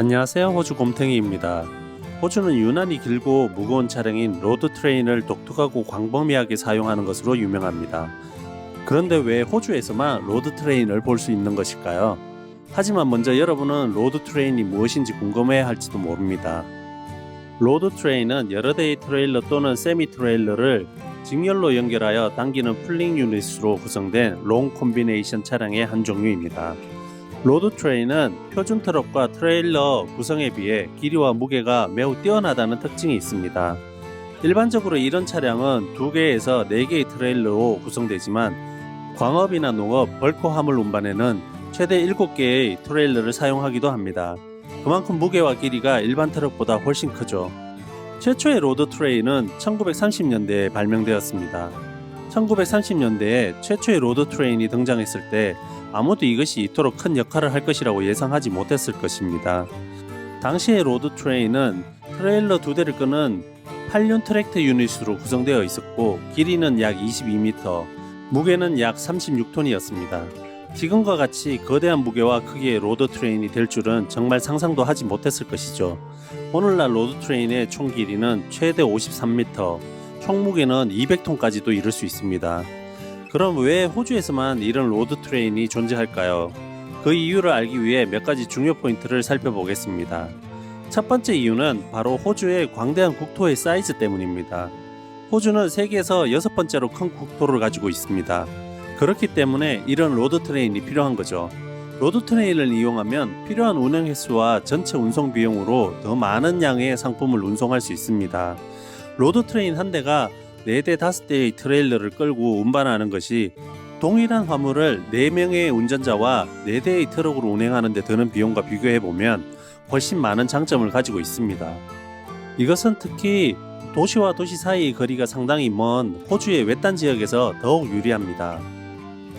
안녕하세요. 호주 곰탱이입니다. 호주는 유난히 길고 무거운 차량인 로드 트레인을 독특하고 광범위하게 사용하는 것으로 유명합니다. 그런데 왜 호주에서만 로드 트레인을 볼 수 있는 것일까요? 하지만 먼저 여러분은 로드 트레인이 무엇인지 궁금해 할지도 모릅니다. 로드 트레인은 여러 대의 트레일러 또는 세미 트레일러를 직렬로 연결하여 당기는 풀링 유닛으로 구성된 롱 콤비네이션 차량의 한 종류입니다. 로드 트레인은 표준 트럭과 트레일러 구성에 비해 길이와 무게가 매우 뛰어나다는 특징이 있습니다. 일반적으로 이런 차량은 2개에서 4개의 트레일러로 구성되지만 광업이나 농업, 벌크 화물 운반에는 최대 7개의 트레일러를 사용하기도 합니다. 그만큼 무게와 길이가 일반 트럭보다 훨씬 크죠. 최초의 로드 트레인은 1930년대에 발명되었습니다. 1930년대에 최초의 로드 트레인이 등장했을 때 아무도 이것이 이토록 큰 역할을 할 것이라고 예상하지 못했을 것입니다. 당시의 로드 트레인은 트레일러 2대를 끄는 8륜 트랙터 유닛으로 구성되어 있었고 길이는 약 22m, 무게는 약 36톤이었습니다. 지금과 같이 거대한 무게와 크기의 로드 트레인이 될 줄은 정말 상상도 하지 못했을 것이죠. 오늘날 로드 트레인의 총 길이는 최대 53m, 총 무게는 200톤까지도 이를 수 있습니다. 그럼 왜 호주에서만 이런 로드 트레인이 존재할까요? 그 이유를 알기 위해 몇 가지 중요 포인트를 살펴보겠습니다. 첫 번째 이유는 바로 호주의 광대한 국토의 사이즈 때문입니다. 호주는 세계에서 6번째로 큰 국토를 가지고 있습니다. 그렇기 때문에 이런 로드 트레인이 필요한 거죠. 로드 트레인을 이용하면 필요한 운행 횟수와 전체 운송 비용으로 더 많은 양의 상품을 운송할 수 있습니다. 로드 트레인 한 대가 4대 5대의 트레일러를 끌고 운반하는 것이 동일한 화물을 4명의 운전자와 4대의 트럭으로 운행하는 데 드는 비용과 비교해보면 훨씬 많은 장점을 가지고 있습니다. 이것은 특히 도시와 도시 사이의 거리가 상당히 먼 호주의 외딴 지역에서 더욱 유리합니다.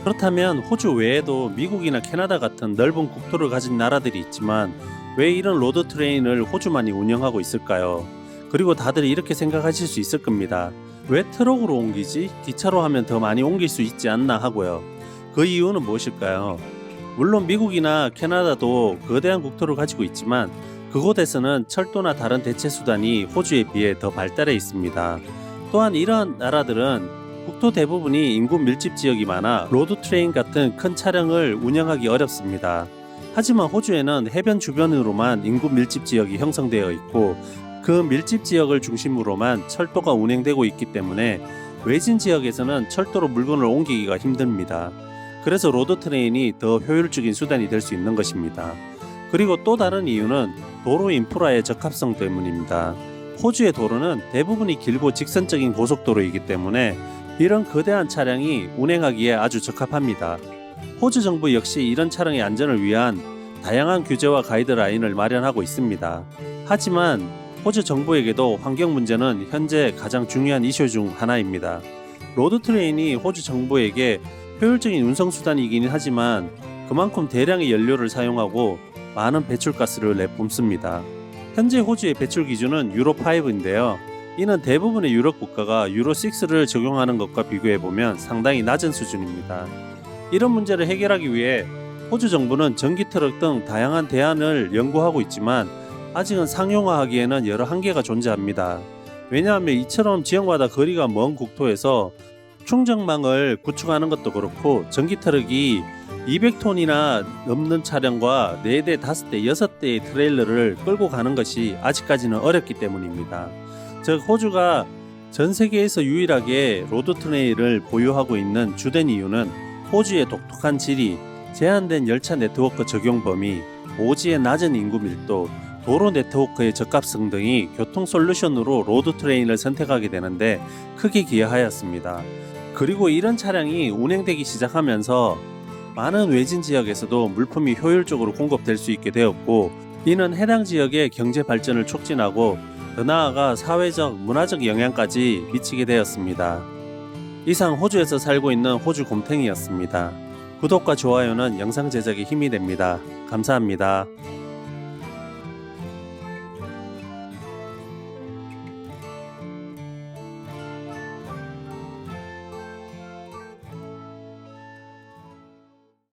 그렇다면 호주 외에도 미국이나 캐나다 같은 넓은 국토를 가진 나라들이 있지만 왜 이런 로드 트레인을 호주만이 운영하고 있을까요? 그리고 다들 이렇게 생각하실 수 있을 겁니다. 왜 트럭으로 옮기지? 기차로 하면 더 많이 옮길 수 있지 않나 하고요. 그 이유는 무엇일까요? 물론 미국이나 캐나다도 거대한 국토를 가지고 있지만 그곳에서는 철도나 다른 대체 수단이 호주에 비해 더 발달해 있습니다. 또한 이러한 나라들은 국토 대부분이 인구 밀집 지역이 많아 로드 트레인 같은 큰 차량을 운영하기 어렵습니다. 하지만 호주에는 해변 주변으로만 인구 밀집 지역이 형성되어 있고 그 밀집 지역을 중심으로만 철도가 운행되고 있기 때문에 외진 지역에서는 철도로 물건을 옮기기가 힘듭니다. 그래서 로드 트레인이 더 효율적인 수단이 될 수 있는 것입니다. 그리고 또 다른 이유는 도로 인프라의 적합성 때문입니다. 호주의 도로는 대부분이 길고 직선적인 고속도로이기 때문에 이런 거대한 차량이 운행하기에 아주 적합합니다. 호주 정부 역시 이런 차량의 안전을 위한 다양한 규제와 가이드라인을 마련하고 있습니다. 하지만 호주 정부에게도 환경 문제는 현재 가장 중요한 이슈 중 하나입니다. 로드 트레인이 호주 정부에게 효율적인 운송수단이긴 하지만 그만큼 대량의 연료를 사용하고 많은 배출가스를 내뿜습니다. 현재 호주의 배출 기준은 유로5인데요. 이는 대부분의 유럽 국가가 유로6를 적용하는 것과 비교해보면 상당히 낮은 수준입니다. 이런 문제를 해결하기 위해 호주 정부는 전기 트럭 등 다양한 대안을 연구하고 있지만 아직은 상용화하기에는 여러 한계가 존재합니다. 왜냐하면 이처럼 지역마다 거리가 먼 국토에서 충전망을 구축하는 것도 그렇고 전기 트럭이 200톤이나 넘는 차량과 4대, 5대, 6대의 트레일러를 끌고 가는 것이 아직까지는 어렵기 때문입니다. 즉 호주가 전 세계에서 유일하게 로드 트레인을 보유하고 있는 주된 이유는 호주의 독특한 지리, 제한된 열차 네트워크 적용 범위, 오지의 낮은 인구 밀도, 도로 네트워크의 적합성 등이 교통 솔루션으로 로드 트레인을 선택하게 되는데 크게 기여하였습니다. 그리고 이런 차량이 운행되기 시작하면서 많은 외진 지역에서도 물품이 효율적으로 공급될 수 있게 되었고 이는 해당 지역의 경제 발전을 촉진하고 더 나아가 사회적, 문화적 영향까지 미치게 되었습니다. 이상 호주에서 살고 있는 호주 곰탱이였습니다. 구독과 좋아요는 영상 제작에 힘이 됩니다. 감사합니다.